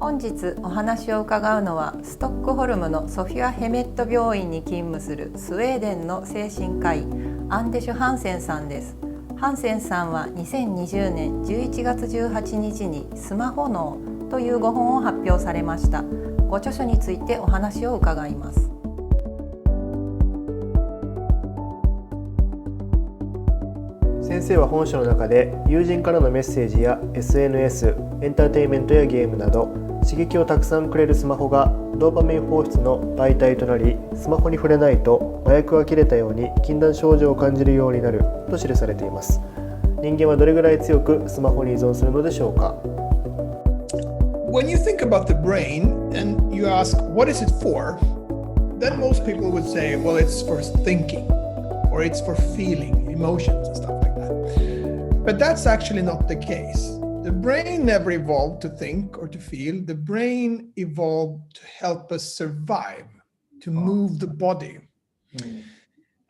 本日お話を伺うのはストックホルムのソフィア・ヘメット病院に勤務するスウェーデンの精神科医アンデシュ・ハンセンさんです。ハンセンさんは2020年11月18日にスマホ脳という5本を発表されました。ご著書についてお話を伺います。先生は本書の中で友人からのメッセージや SNS、エンターテインメントやゲームなど刺激をたくさんくれるスマホがドーパミン放出の媒体となり、スマホに触れないと麻薬が切れたように禁断症状を感じるようになると記されています。人間はどれぐらい強くスマホに依存するのでしょうか。 When you think about the brain and you ask what is it for, then most people would say, well, it's for thinking or it's for feeling emotions and stuff like that. But that's actually not the case. The brain never evolved to think or to feel. The brain evolved to help us survive, to move the body.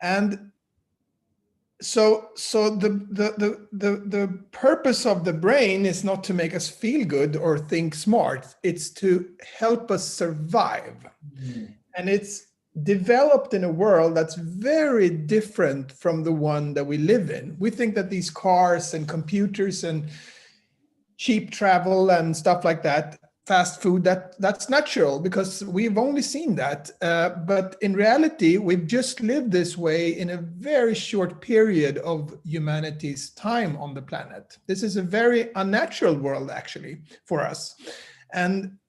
And so the purpose of the brain is not to make us feel good or think smart. It's to help us survive. And it's developed in a world that's very different from the one that we live in. We think that these cars and computers and cheap travel and stuff like that, fast food, that's natural because we've only seen that. But in reality, we've just lived this way in a very short period of humanity's time on the planet. This is a very unnatural world, actually, for us. And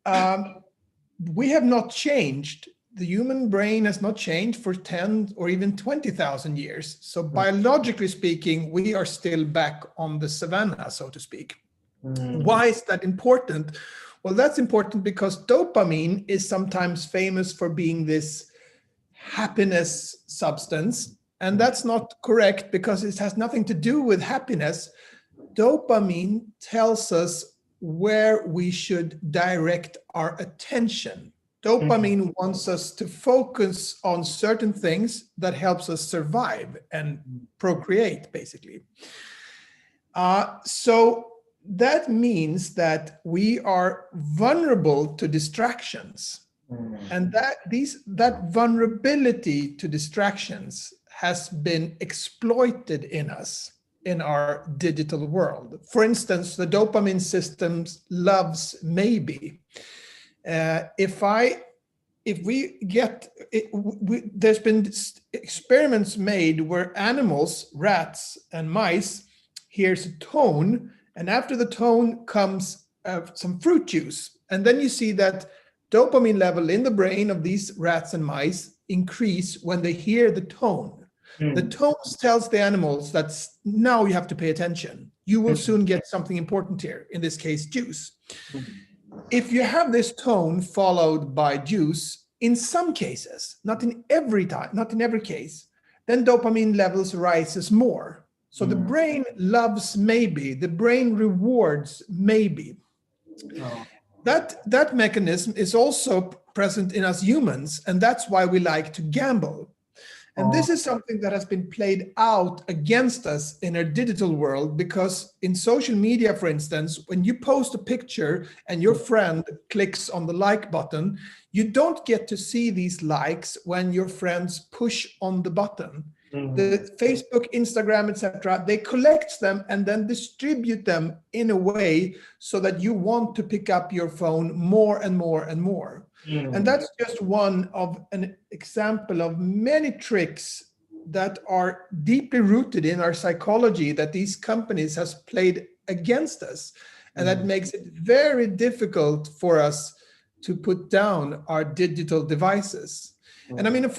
we have not changed. The human brain has not changed for 10 or even 20,000 years. So biologically speaking, we are still back on the savannah, so to speak. Why is that important? Well, that's important because dopamine is sometimes famous for being this happiness substance. And that's not correct because it has nothing to do with happiness. Dopamine tells us where we should direct our attention. Dopamine wants us to focus on certain things that helps us survive and procreate, basically. So that means that we are vulnerable to distractions. And that vulnerability to distractions has been exploited in us in our digital world. For instance, the dopamine system loves maybe. There's been experiments made where animals, rats and mice, hears a tone, and after the tone comes some fruit juice. And then you see that dopamine level in the brain of these rats and mice increase when they hear the tone. The tone tells the animals that now you have to pay attention. You will soon get something important here, in this case, juice. If you have this tone followed by juice, in some cases, not in every case, then dopamine levels rises more. So the brain loves maybe, the brain rewards maybe. That mechanism is also present in us humans, and that's why we like to gamble. And this is something that has been played out against us in our digital world, because in social media, for instance, when you post a picture and your friend clicks on the like button, you don't get to see these likes when your friends push on the button. The Facebook, Instagram, etc., they collect them and then distribute them in a way so that you want to pick up your phone more and more and more. And that's just one of an example of many tricks that are deeply rooted in our psychology that these companies has played against us. And that makes it very difficult for us to put down our digital devices. And I mean,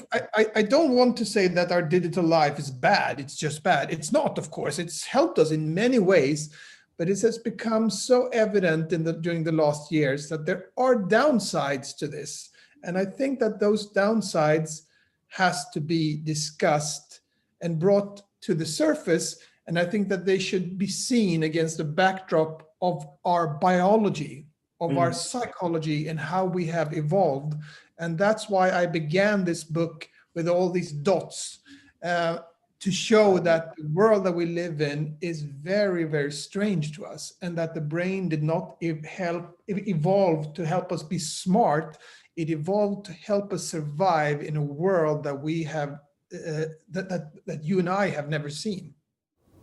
I don't want to say that our digital life is bad. It's just bad. It's not, of course. It's helped us in many ways, but it has become so evident during the last years that there are downsides to this. And I think that those downsides has to be discussed and brought to the surface. And I think that they should be seen against the backdrop of our biology, of our psychology, and how we have evolved. And that's why I began this book with all these dots, to to show that the world that we live in is very, very strange to us, and that the brain did not evolve to help us be smart. It evolved to help us survive in a world that we have, that you and I have never seen.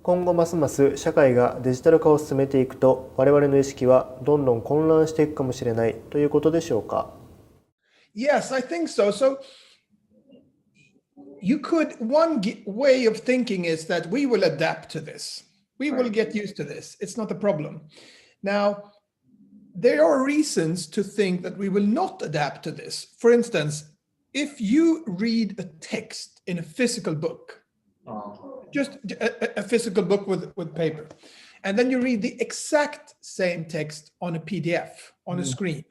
今後ますます社会がデジタル化を進めていくと、我々の意識はどんどん混乱していくかもしれないということでしょうか。Yes, I think so. So one way of thinking is that we will adapt to this. We will get used to this. It's not a problem. Now, there are reasons to think that we will not adapt to this. For instance, if you read a text in a physical book, just a physical book with paper, and then you read the exact same text on a PDF, on a screen,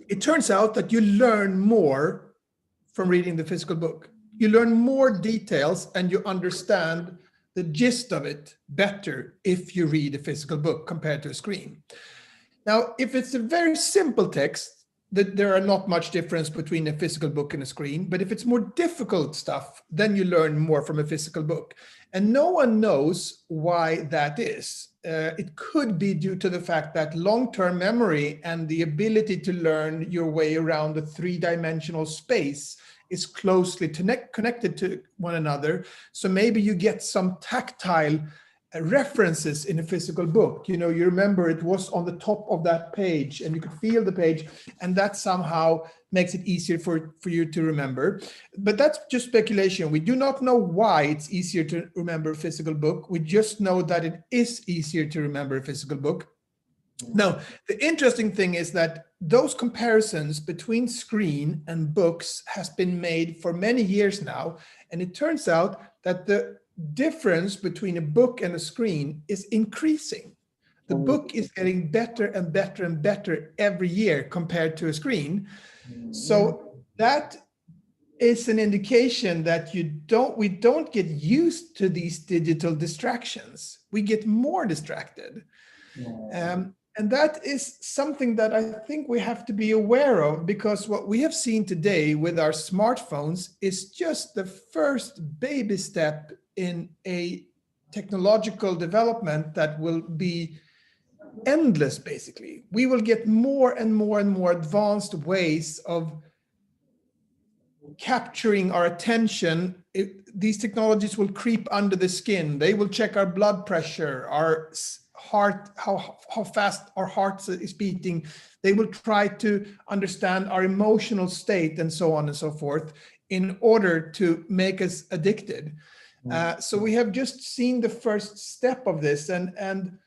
it turns out that you learn more from reading the physical book. You learn more details and you understand the gist of it better if you read a physical book compared to a screen. Now, if it's a very simple text, there are not much difference between a physical book and a screen. But if it's more difficult stuff, then you learn more from a physical book. And no one knows why that is. It could be due to the fact that long-term memory and the ability to learn your way around a three-dimensional space is closely connected to one another. So maybe you get some tactile references in a physical book. You know, you remember it was on the top of that page and you could feel the page, and that somehow makes it easier for you to remember. But that's just speculation. We do not know why it's easier to remember a physical book. We just know that it is easier to remember a physical book. Now, the interesting thing is that those comparisons between screen and books has been made for many years now, and it turns out that the difference between a book and a screen is increasing. The book is getting better and better and better every year compared to a screen. So that is an indication that we don't get used to these digital distractions. We get more distracted. And that is something that I think we have to be aware of, because what we have seen today with our smartphones is just the first baby step in a technological development that will be endless, basically. We will get more and more and more advanced ways of capturing our attention. These technologies will creep under the skin. They will check our blood pressure, our heart, how fast our heart is beating. They will try to understand our emotional state and so on and so forth in order to make us addicted. So we have just seen the first step of this, and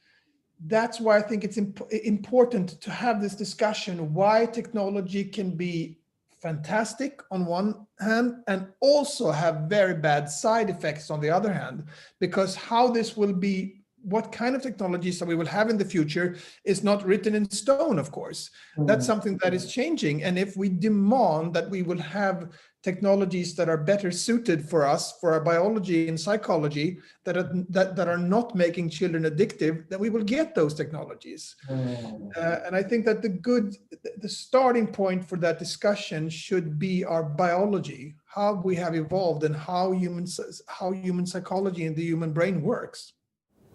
that's why I think it's important to have this discussion, why technology can be fantastic on one hand and also have very bad side effects on the other hand, because how this will be, what kind of technologies that we will have in the future is not written in stone, of course. That's something that is changing. And if we demand that we will have technologies that are better suited for us, for our biology and psychology, that are not making children addictive, then we will get those technologies. And I think that the starting point for that discussion should be our biology, how we have evolved and how human psychology and the human brain works.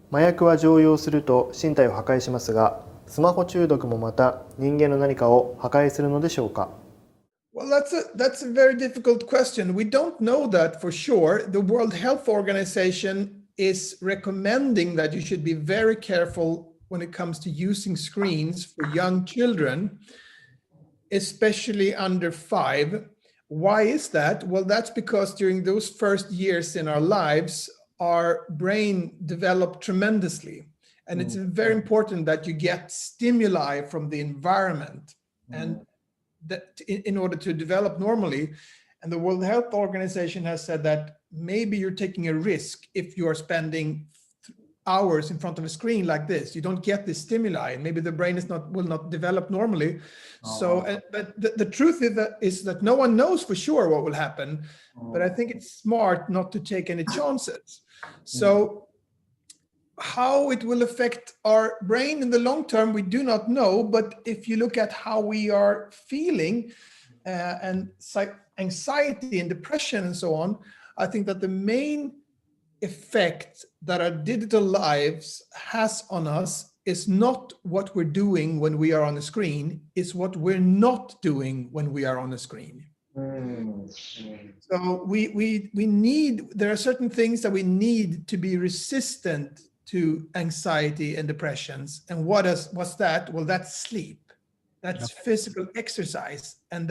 麻薬は常用すると身体を破壊しますが、スマホ中毒もまた人間の何かを破壊するのでしょうか。Well, that's a very difficult question. We don't know that for sure. The World Health Organization is recommending that you should be very careful when it comes to using screens for young children, especially under 5. Why is that? Well, that's because during those first years in our lives, our brain developed tremendously. And it's very important that you get stimuli from the environment and that in order to develop normally. And the World Health Organization has said that maybe you're taking a risk if you are spending hours in front of a screen like this. You don't get this stimuli, and maybe the brain will not develop normally. So, but the truth is that no one knows for sure what will happen. But I think it's smart not to take any chances. So how it will affect our brain in the long term, we do not know. But if you look at how we are feeling and anxiety and depression and so on, I think that the main effect that our digital lives has on us is not what we're doing when we are on the screen, it's what we're not doing when we are on the screen. So we need, there are certain things that we need to be resistant to anxiety and depressions. And what's that? Well, that's sleep. That's physical exercise. And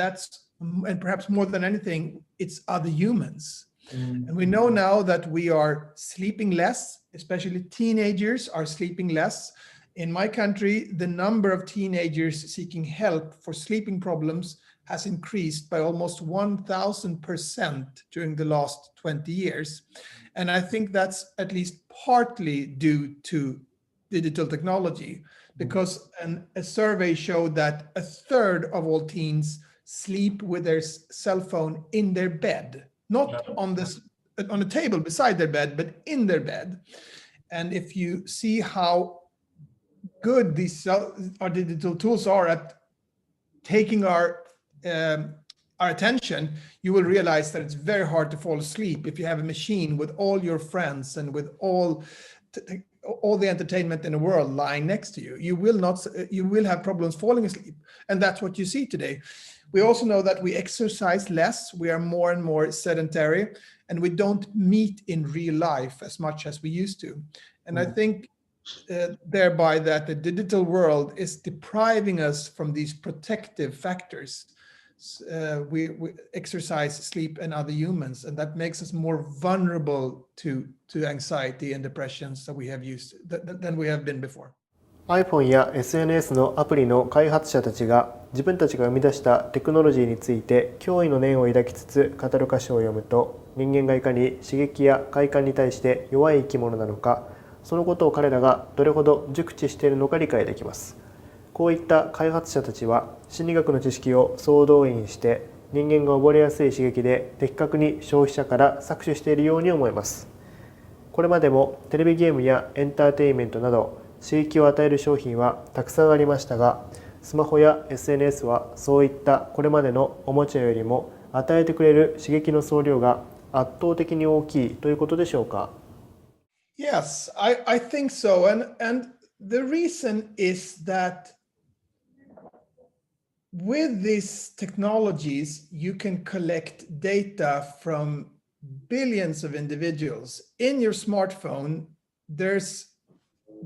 perhaps more than anything, it's other humans. And we know now that we are sleeping less, especially teenagers are sleeping less. In my country, the number of teenagers seeking help for sleeping problems has increased by almost 1,000% during the last 20 years. And I think that's at least partly due to digital technology, because a survey showed that a third of all teens sleep with their cell phone in their bed, not on the table beside their bed, but in their bed. And if you see how good our digital tools are at taking our attention, you will realize that it's very hard to fall asleep if you have a machine with all your friends and with all the entertainment in the world lying next to you. You will have problems falling asleep, and that's what you see today. We also know that we exercise less, we are more and more sedentary, and we don't meet in real life as much as we used to. And I think thereby that the digital world is depriving us from these protective factors. We exercise, sleep, and other humans, and that makes us more vulnerable to anxiety and depressions than we have been before. iPhone や SNS のアプリの開発者たちが自分たちが生み出したテクノロジーについて驚異の念を抱きつつ語る歌詞を読むと、人間がいかに刺激や快感に対して弱い生き物なのか、そのことを彼らがどれほど熟知しているのか理解できます。こういった開発者たちは心理学の知識を総動員して人間が溺れやすい刺激で的確に消費者から搾取しているように思えます。これまでもテレビゲームやエンターテインメントなど刺激を与える商品はたくさんありましたが、スマホや SNS はそういったこれまでのおもちゃよりも与えてくれる刺激の総量が圧倒的に大きいということでしょうか。Yes, I think so. And the reason is that with these technologies, you can collect data from billions of individuals. In your smartphone, there's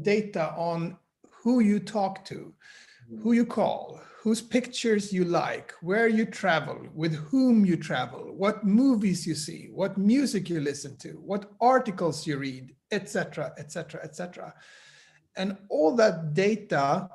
data on who you talk to, who you call, whose pictures you like, where you travel, with whom you travel, what movies you see, what music you listen to, what articles you read, etc., etc., etc. And all that data,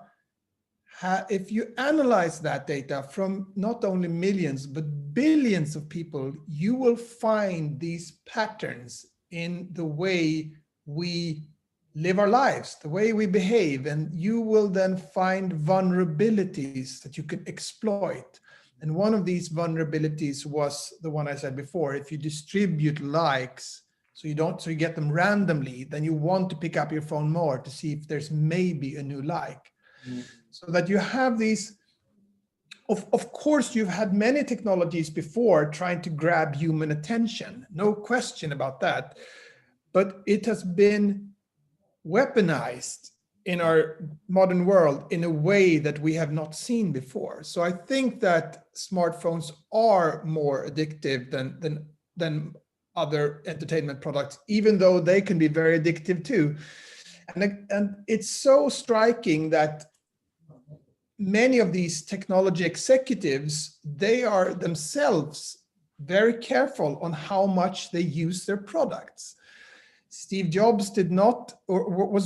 if you analyze that data from not only millions, but billions of people, you will find these patterns in the way we live our lives, the way we behave, and you will then find vulnerabilities that you can exploit. And one of these vulnerabilities was the one I said before. If you distribute likes, so you get them randomly, then you want to pick up your phone more to see if there's maybe a new like. So that you have these, of course, you've had many technologies before trying to grab human attention, no question about that. But it has been weaponized in our modern world in a way that we have not seen before. So I think that smartphones are more addictive than other entertainment products, even though they can be very addictive too. And it's so striking that many of these technology executives, they are themselves very careful on how much they use their products. Steve Jobs did not, or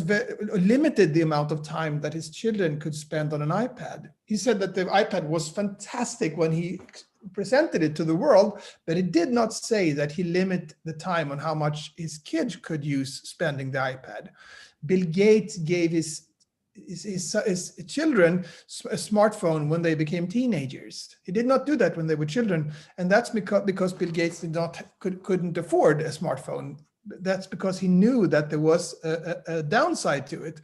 limited the amount of time that his children could spend on an iPad. He said that the iPad was fantastic when he presented it to the world, but he did not say that he limited the time on how much his kids could use spending the iPad. Bill Gates gave his children a smartphone when they became teenagers. He did not do that when they were children, and that's because Bill Gates couldn't afford a smartphone. That's because he knew that there was a downside to it.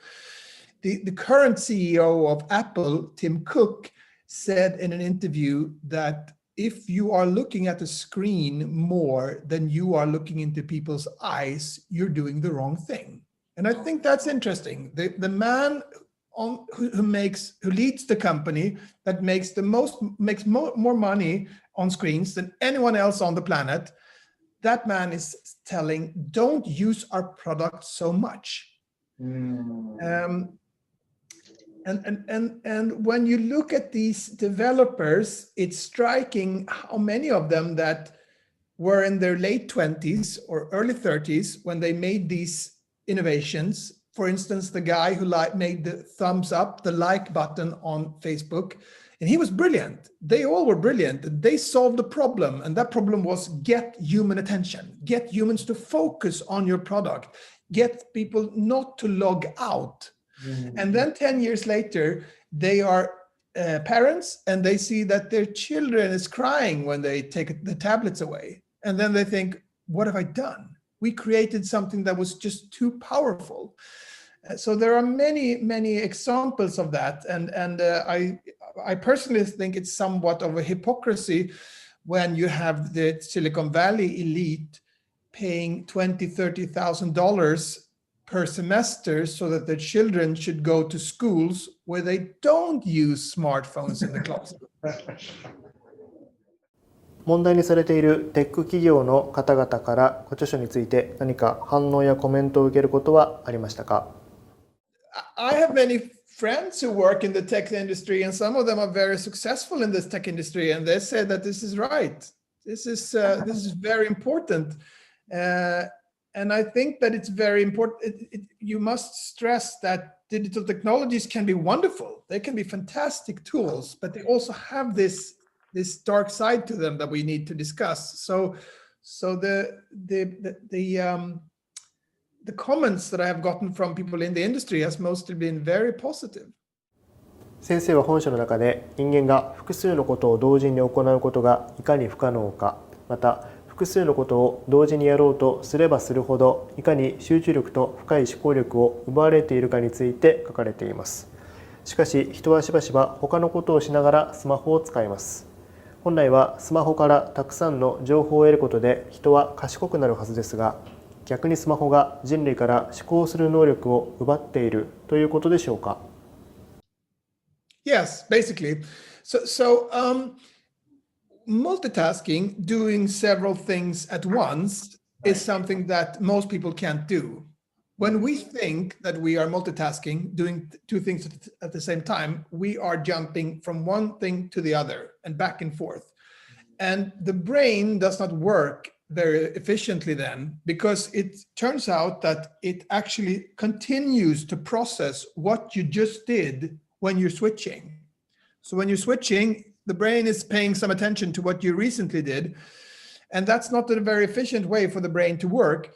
The current CEO of Apple, Tim Cook, said in an interview that if you are looking at the screen more than you are looking into people's eyes, you're doing the wrong thing. And I think that's interesting. The man who leads the company that makes more money on screens than anyone else on the planet, that man is telling, don't use our product so much. And when you look at these developers, it's striking how many of them that were in their late 20s or early 30s when they made these innovations. For instance, the guy who made the thumbs up, the like button on Facebook, and he was brilliant. They all were brilliant. They solved the problem, and that problem was get human attention, get humans to focus on your product, get people not to log out. And then 10 years later, they are parents and they see that their children is crying when they take the tablets away. And then they think, what have I done? We created something that was just too powerful. So there are many, many examples of that. And I personally think it's somewhat of a hypocrisy when you have the Silicon Valley elite paying $20,000, $30,000 per semester so that their children should go to schools where they don't use smartphones in the classroom. 問題にされているテック企業の方々からご著書について何か反応やコメントを受けることはありましたか？ I have many friends who work in the tech industry, and some of them are very successful in this tech industry, and they say that this is right. This is very important. And I think that it's very important. You must stress that digital technologies can be wonderful. They can be fantastic tools, but they also have this dark side to them that we need to discuss. So the comments that I have gotten from people in the industry has mostly been very positive. 先生は本書の中で人間が複数のことを同時に行うことがいかに不可能か、また複数のことを同時にやろうとすればするほどいかに集中力と深い思考力を奪われているかについて書かれています。しかし人はしばしば他のことをしながらスマホを使います。本来はスマホからたくさんの情報を得ることで人は賢くなるはずですが、逆にスマホが人類から思考する能力を奪っているということでしょうか？ Yes, basically. Multitasking, doing several things at once, is something that most people can't do. When we think that we are multitasking, doing two things at the same time, we are jumping from one thing to the other and back and forth. And the brain does not work very efficiently then, because it turns out that it actually continues to process what you just did when you're switching. So when you're switching, the brain is paying some attention to what you recently did, and that's not a very efficient way for the brain to work.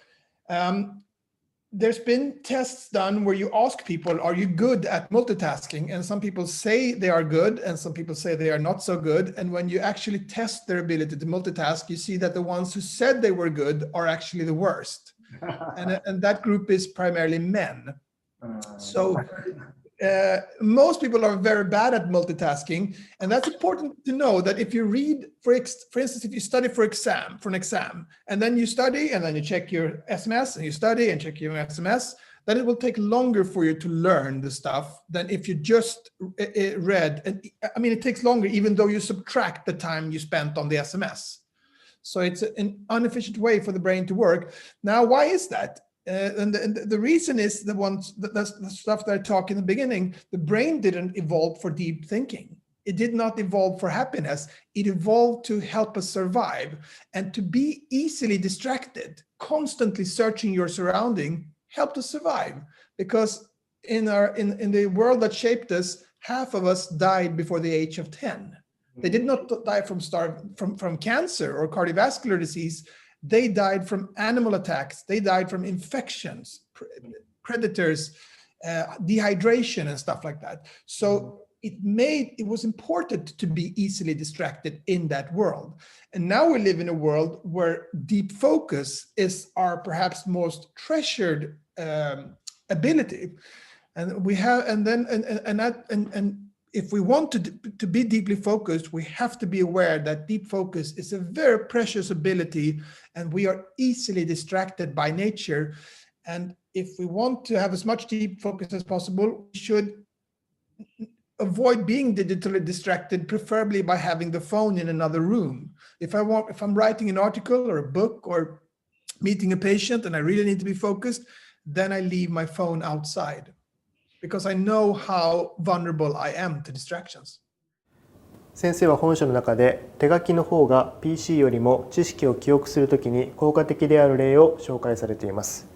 There's been tests done where you ask people, are you good at multitasking? And some people say they are good, and some people say they are not so good. And when you actually test their ability to multitask, you see that the ones who said they were good are actually the worst. And that group is primarily men. So most people are very bad at multitasking, and that's important to know that if you read, for instance, if you study for an exam, and then you study and then you check your SMS and you study and check your SMS, then it will take longer for you to learn the stuff than if you just read. And I mean, it takes longer even though you subtract the time you spent on the SMS. So it's an inefficient way for the brain to work. Now, why is that? And the reason is the stuff that I talked in the beginning. The brain didn't evolve for deep thinking. It did not evolve for happiness. It evolved to help us survive, and to be easily distracted, constantly searching your surrounding helped us survive. Because in the world that shaped us, half of us died before the age of 10. They did not die from cancer or cardiovascular disease. They died from animal attacks. They died from infections, predators, dehydration, and stuff like that. So it was important to be easily distracted in that world. And now we live in a world where deep focus is our perhaps most treasured ability. And we have, and if we want to be deeply focused, we have to be aware that deep focus is a very precious ability, and we are easily distracted by nature. And if we want to have as much deep focus as possible, we should avoid being digitally distracted, preferably by having the phone in another room. If I'm writing an article or a book or meeting a patient and I really need to be focused, then I leave my phone outside because I know how vulnerable I am to distractions. 先生は本書の中で手書きの方が PC よりも知識を記憶するときに効果的である例を紹介されています。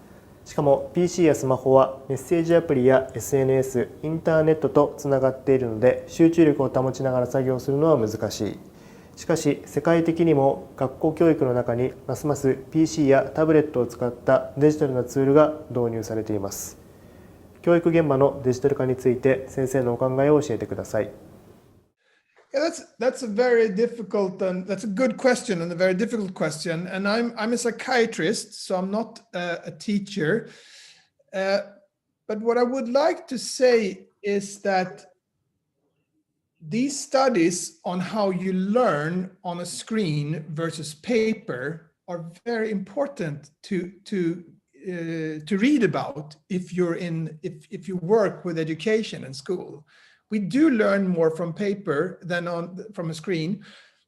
しかも PC やスマホはメッセージアプリや SNS、インターネットとつながっているので集中力を保ちながら作業するのは難しい。しかし世界的にも学校教育の中にますます PC やタブレットを使ったデジタルなツールが導入されています。教育現場のデジタル化について先生のお考えを教えてください。Yeah, that's a very difficult and that's a good question and a very difficult question. And I'm a psychiatrist, so I'm not a teacher. But what I would like to say is that these studies on how you learn on a screen versus paper are very important to read about if you work with education in school. We do learn more from paper than from a screen.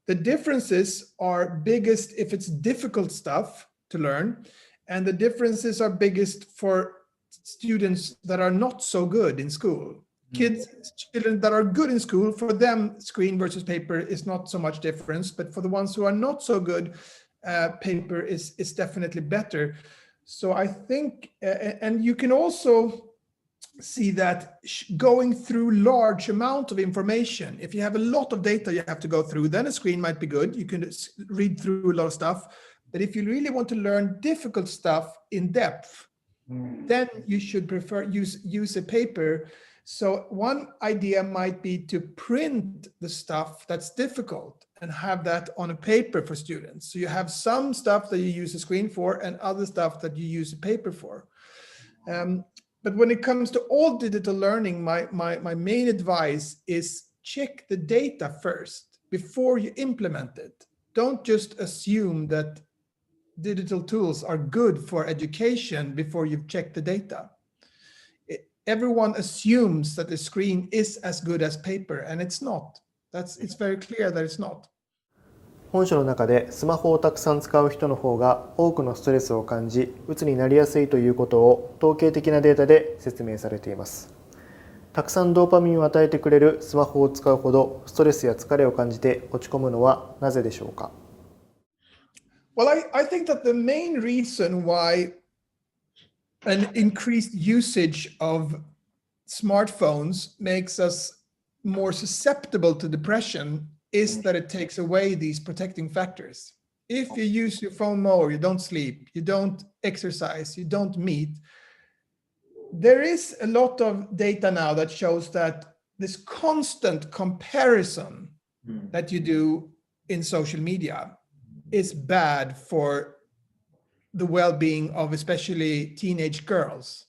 The differences are biggest if it's difficult stuff to learn, and the differences are biggest for students that are not so good in school. Children that are good in school, for them, screen versus paper is not so much difference, but for the ones who are not so good, paper is definitely better. So I think, and you can also see that going through large amount of information, if you have a lot of data you have to go through, then a screen might be good. You can read through a lot of stuff. But if you really want to learn difficult stuff in depth, then you should prefer use a paper. So one idea might be to print the stuff that's difficult and have that on a paper for students. So you have some stuff that you use a screen for and other stuff that you use a paper for. But when it comes to all digital learning, my main advice is check the data first before you implement it. Don't just assume that digital tools are good for education before you've checked the data. Everyone assumes that the screen is as good as paper, and it's not. It's very clear that it's not. 本書の中でスマホをたくさん使う人の方が多くのストレスを感じ、うつになりやすいということを統計的なデータで説明されています。たくさんドーパミンを与えてくれるスマホを使うほどストレスや疲れを感じて落ち込むのはなぜでしょうか？ Well, I think that the main reason why an increased usage of smartphones makes us more susceptible to depression is that it takes away these protecting factors. If you use your phone more, you don't sleep, you don't exercise, you don't meet. There is a lot of data now that shows that this constant comparison that you do in social media is bad for the well-being of especially teenage girls.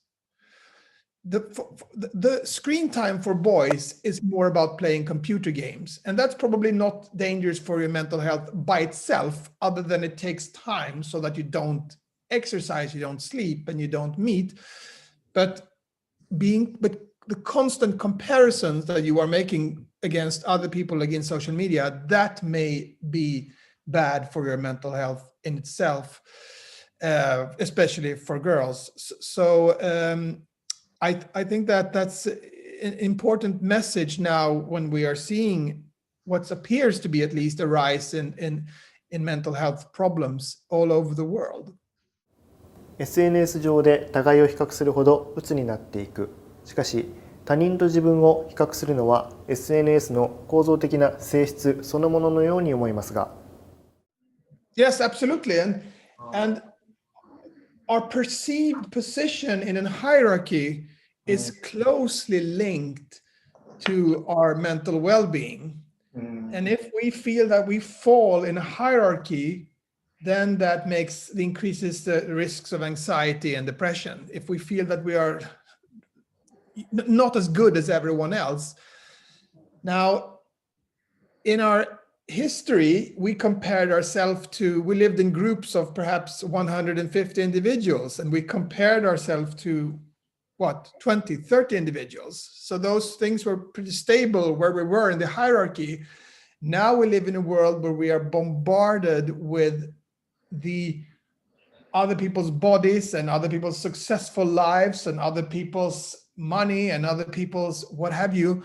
The screen time for boys is more about playing computer games, and that's probably not dangerous for your mental health by itself, other than it takes time so that you don't exercise, you don't sleep, and you don't meet. But the constant comparisons that you are making against other people against social media, that may be bad for your mental health in itself, especially for girls. So I think that that's an important message now when we are seeing what appears to be at least a rise in mental health problems all over the world. SNS 上で互いを比較するほど鬱になっていく。しかし他人と自分を比較するのは SNS の構造的な性質そのもののように思いますが。Yes, absolutely. And our perceived position in a hierarchy is closely linked to our mental well-being. And if we feel that we fall in a hierarchy, then that increases the risks of anxiety and depression. If we feel that we are not as good as everyone else, Now, in our history, we compared ourselves we lived in groups of perhaps 150 individuals, and we compared ourselves to 20, 30 individuals. So those things were pretty stable where we were in the hierarchy. Now we live in a world where we are bombarded with the other people's bodies and other people's successful lives and other people's money and other people's what have you.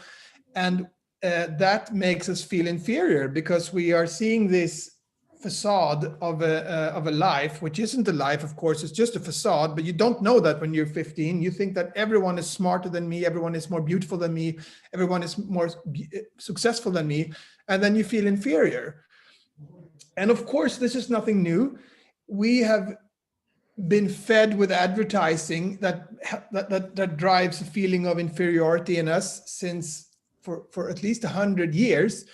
And that makes us feel inferior because we are seeing this facade of a life, which isn't a life, of course, it's just a facade, but you don't know that when you're 15. You think that everyone is smarter than me, everyone is more beautiful than me, everyone is more successful than me, and then you feel inferior. And of course, this is nothing new. We have been fed with advertising that drives a feeling of inferiority in us since for at least 100 years.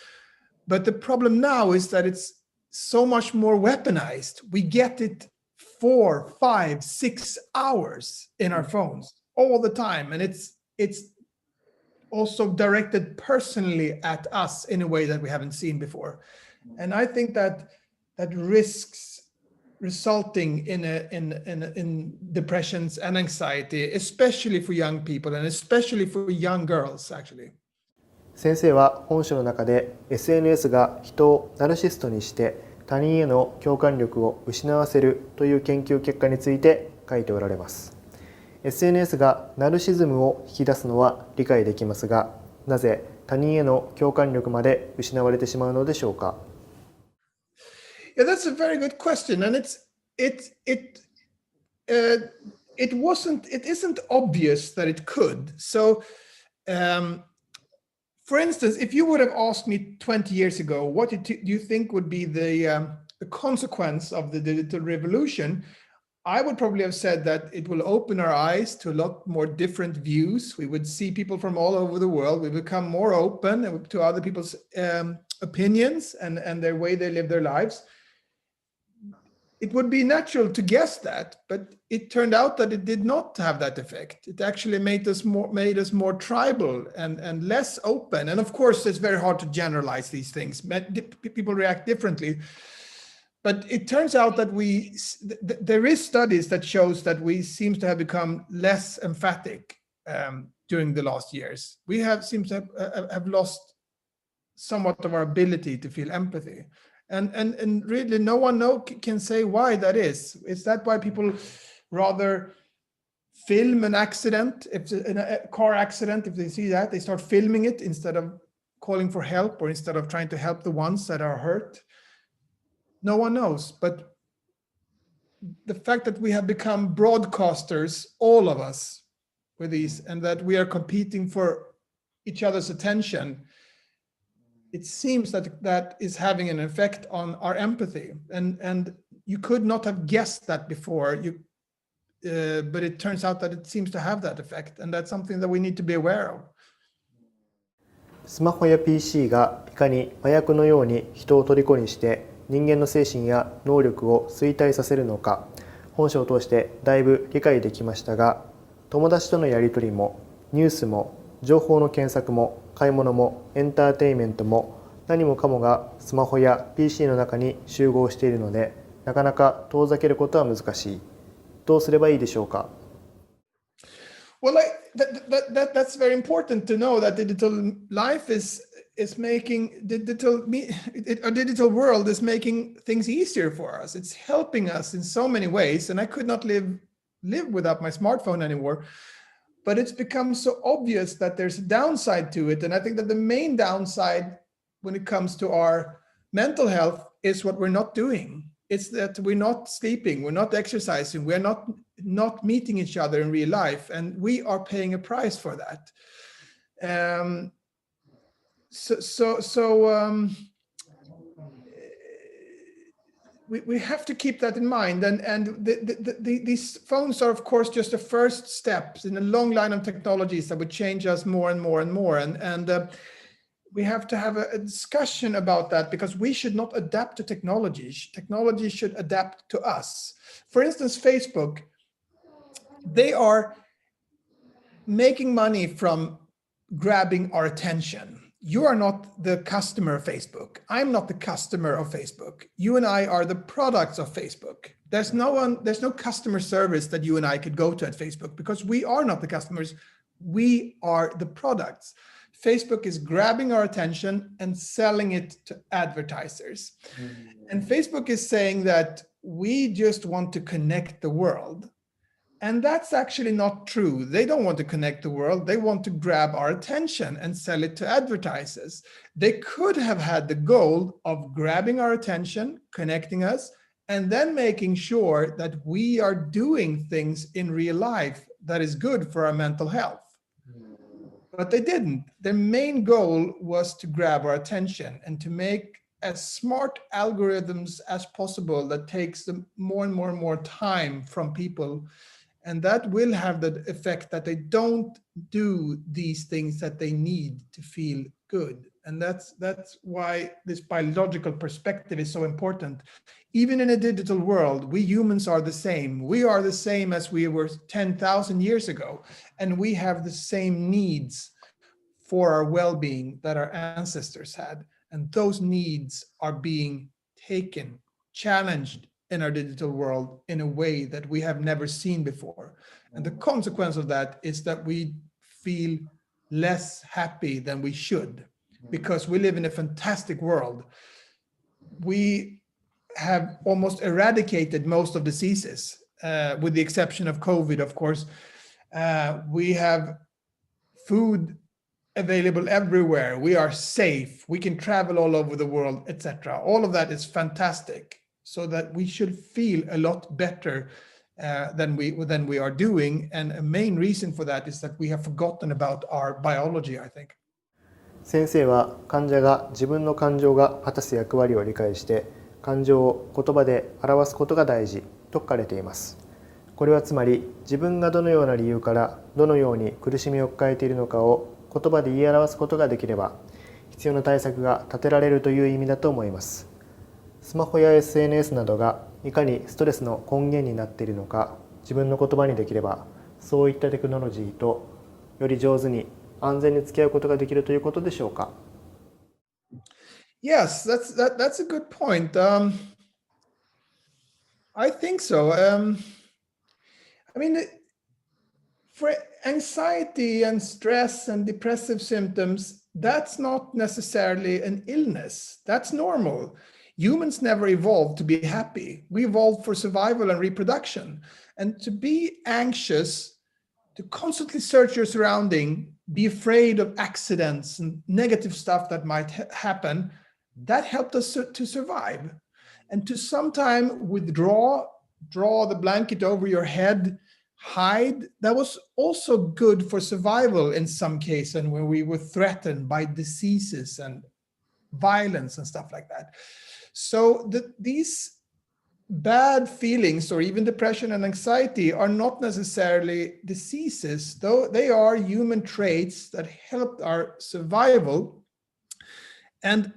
But the problem now is that it's so much more weaponized. We get it 4, 5, 6 hours in our phones all the time. And it's also directed personally at us in a way that we haven't seen before. And I think that risks resulting in depressions and anxiety, especially for young people and especially for young girls, actually. 先生は本書の中で SNS が人をナルシストにして他人への共感力を失わせるという研究結果について書いておられます。SNS がナルシズムを引き出すのは理解できますが、なぜ他人への共感力まで失われてしまうのでしょうか。Yeah, that's a very good question, and it isn't obvious that it could. So, for instance, if you would have asked me 20 years ago, what do you think would be the consequence of the digital revolution? I would probably have said that it will open our eyes to a lot more different views. We would see people from all over the world. We become more open to other people's opinions and their way they live their lives. It would be natural to guess that, but it turned out that it did not have that effect. It actually made us more tribal and less open. And of course, it's very hard to generalize these things. People react differently. But it turns out that there is studies that shows that we seem to have become less emphatic during the last years. We seem to have lost somewhat of our ability to feel empathy. And really no one can say why that is. Is that why people rather film an accident, if a car accident, if they see that, they start filming it instead of calling for help or instead of trying to help the ones that are hurt? No one knows. But the fact that we have become broadcasters, all of us, with these, and that we are competing for each other's attention, it seems that is having an effect on our empathy, and you could not have guessed that before. But it turns out that it seems to have that effect, and that's something that we need to be aware of. スマホや PC がいかに麻薬のように人を虜にして人間の精神や能力を衰退させるのか、本書を通してだいぶ理解できましたが、友達とのやり取りもニュースも情報の検索も買い物もエンターテインメントも何もかもがスマホや PC の中に集合しているので、なかなか遠ざけることは難しい。どうすればいいでしょうか。Well, that's very important to know that digital life is making a digital world is making things easier for us. It's helping us in so many ways, and I could not live without my smartphone anymore. But it's become so obvious that there's a downside to it. And I think that the main downside when it comes to our mental health is what we're not doing. It's that we're not sleeping, we're not exercising, we're not meeting each other in real life. And we are paying a price for that. We have to keep that in mind, and these phones are, of course, just the first steps in a long line of technologies that would change us more and more and more, and we have to have a discussion about that, because we should not adapt to technology. Technology should adapt to us. For instance, Facebook, they are making money from grabbing our attention. you are not the customer of Facebook. I'm not the customer of Facebook. You and I are the products of Facebook. There's no customer service that you and I could go to at Facebook because we are not the customers. We are the products. Facebook is grabbing our attention and selling it to advertisers. And Facebook is saying that we just want to connect the world. And that's actually not true. They don't want to connect the world. They want to grab our attention and sell it to advertisers. They could have had the goal of grabbing our attention, connecting us, and then making sure that we are doing things in real life that is good for our mental health. But they didn't. Their main goal was to grab our attention and to make as smart algorithms as possible that takes them more and more time from people. And that will have the effect that they don't do these things that they need to feel good. And that's why this biological perspective is so important. Even in a digital world, we humans are the same. We are the same as we were 10,000 years ago. And we have the same needs for our well-being that our ancestors had. And those needs are being taken, challenged in our digital world in a way that we have never seen before. And the consequence of that is that we feel less happy than we should because we live in a fantastic world. We have almost eradicated most of diseases, with the exception of COVID, of course. We have food available everywhere. We are safe. We can travel all over the world, etc. All of that is fantastic. So that we should feel a lot better than we are doing. And a main reason for that is that we have forgotten about our biology, I think. 先生は患者が自分の感情が果たす役割を理解して感情を言葉で表すことが大事と書かれています。これはつまり自分がどのような理由からどのように苦しみを抱えているのかを言葉で言い表すことができれば必要な対策が立てられるという意味だと思います。スマホや SNS などがいかにストレスの根源になっているのか自分の言葉にできればそういったテクノロジーとより上手に安全に付き合うことができるということでしょうか。Yes, that's a good point. I think so. I mean, for anxiety and stress and depressive symptoms, that's not necessarily an illness. That's normal. Humans never evolved to be happy. We evolved for survival and reproduction. And to be anxious, to constantly search your surrounding, be afraid of accidents and negative stuff that might happen, that helped us to survive. And to sometime withdraw, draw the blanket over your head, hide, that was also good for survival in some cases and when we were threatened by diseases and violence and stuff like that. So these bad feelings or even depression and anxiety are not necessarily diseases, though they are human traits that helped our survival. And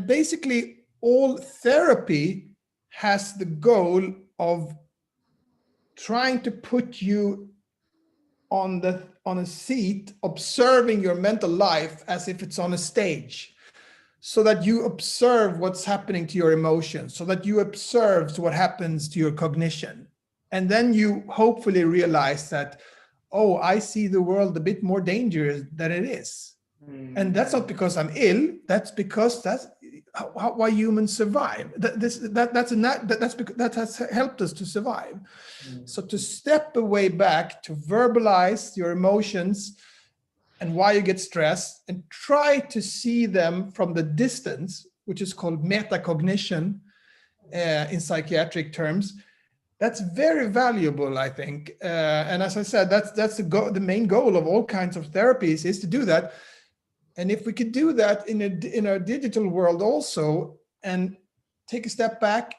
basically all therapy has the goal of trying to put you on a seat, observing your mental life as if it's on a stage. So that you observe what's happening to your emotions, so that you observe what happens to your cognition. And then you hopefully realize that, oh, I see the world a bit more dangerous than it is. And that's not because I'm ill, that's because that's why humans survive. That has helped us to survive. So to step away back, to verbalize your emotions, and why you get stressed and try to see them from the distance, which is called metacognition in psychiatric terms. That's very valuable, I think. And as I said, that's the main goal of all kinds of therapies is to do that. And if we could do that in our digital world also and take a step back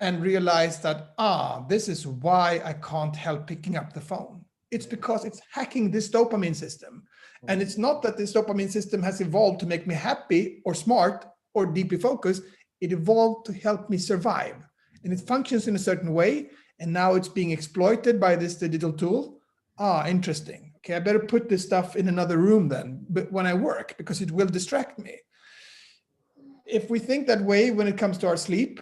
and realize that, this is why I can't help picking up the phone. It's because it's hacking this dopamine system. And it's not that this dopamine system has evolved to make me happy or smart or deeply focused. It evolved to help me survive. And it functions in a certain way. And now it's being exploited by this digital tool. Interesting. okay, I better put this stuff in another room then, but when I work, because it will distract me. If we think that way when it comes to our sleep,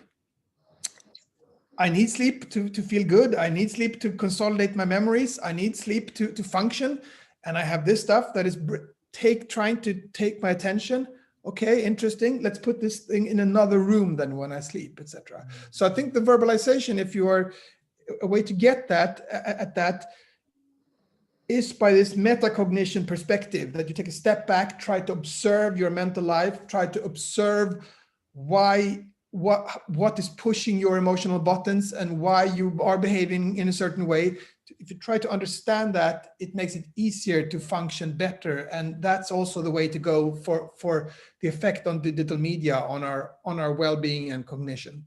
I need sleep to feel good. I need sleep to consolidate my memories. I need sleep to function. And I have this stuff that is trying to take my attention. Okay, interesting. Let's put this thing in another room than when I sleep, etc. So I think the verbalization, if you are a way to get that at that, is by this metacognition perspective, that you take a step back, try to observe your mental life, try to observe what is pushing your emotional buttons and why you are behaving in a certain way. If you try to understand that, it makes it easier to function better. And that's also the way to go for the effect on digital media on our well-being and cognition.